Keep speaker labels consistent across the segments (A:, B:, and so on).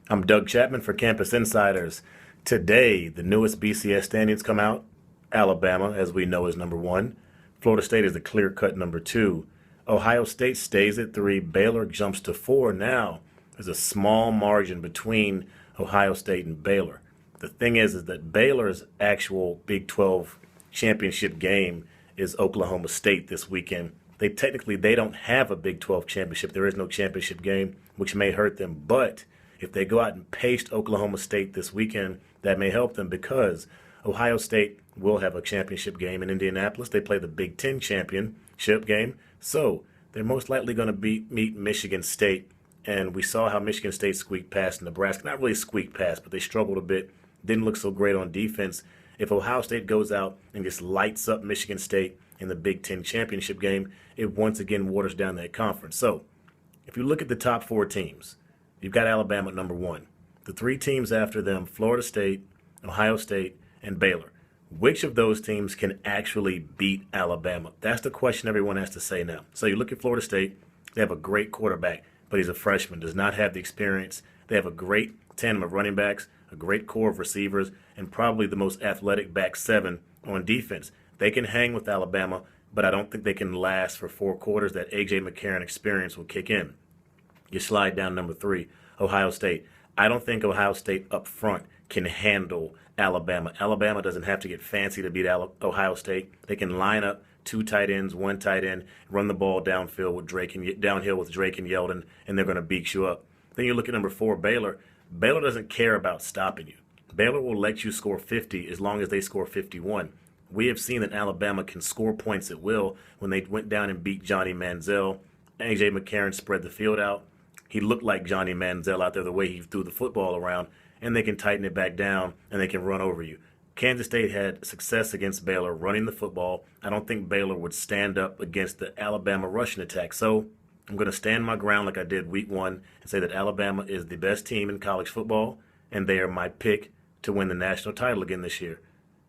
A: I'm Doug Chapman for Campus Insiders. Today, the newest BCS standings come out. Alabama, as we know, is number one. Florida State is the clear-cut number two. Ohio State stays at three. Baylor jumps to four. Now, there's a small margin between Ohio State and Baylor. The thing is that Baylor's actual Big 12 championship game is Oklahoma State this weekend. They don't have a Big 12 championship. There is no championship game, which may hurt them. But if they go out and paste Oklahoma State this weekend, that may help them because Ohio State will have a championship game in Indianapolis. They play the Big Ten championship game. So they're most likely going to meet Michigan State. And we saw how Michigan State squeaked past Nebraska. Not really squeaked past, but they struggled a bit. Didn't look so great on defense. If Ohio State goes out and just lights up Michigan State in the Big Ten championship game, it once again waters down that conference. So if you look at the top four teams, you've got Alabama at number one. The three teams after them, Florida State, Ohio State, and Baylor. Which of those teams can actually beat Alabama? That's the question everyone has to say now. So you look at Florida State, they have a great quarterback, but he's a freshman, does not have the experience. They have a great tandem of running backs, a great core of receivers, and probably the most athletic back seven on defense. They can hang with Alabama, but I don't think they can last for 4 quarters. That A.J. McCarron experience will kick in. You slide down number three, Ohio State. I don't think Ohio State up front can handle Alabama. Alabama doesn't have to get fancy to beat Ohio State. They can line up 2 tight ends, 1 tight end, run the ball downhill with Drake and Yeldon, and they're going to beat you up. Then you look at number 4, Baylor. Baylor doesn't care about stopping you. Baylor will let you score 50 as long as they score 51. We have seen that Alabama can score points at will. When they went down and beat Johnny Manziel, A.J. McCarron spread the field out. He looked like Johnny Manziel out there the way he threw the football around, and they can tighten it back down, and they can run over you. Kansas State had success against Baylor running the football. I don't think Baylor would stand up against the Alabama rushing attack. So I'm going to stand my ground like I did week 1 and say that Alabama is the best team in college football, and they are my pick to win the national title again this year.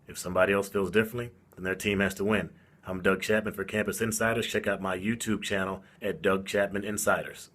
A: If somebody else feels differently, then their team has to win. I'm Doug Chapman for Campus Insiders. Check out my YouTube channel at Doug Chapman Insiders.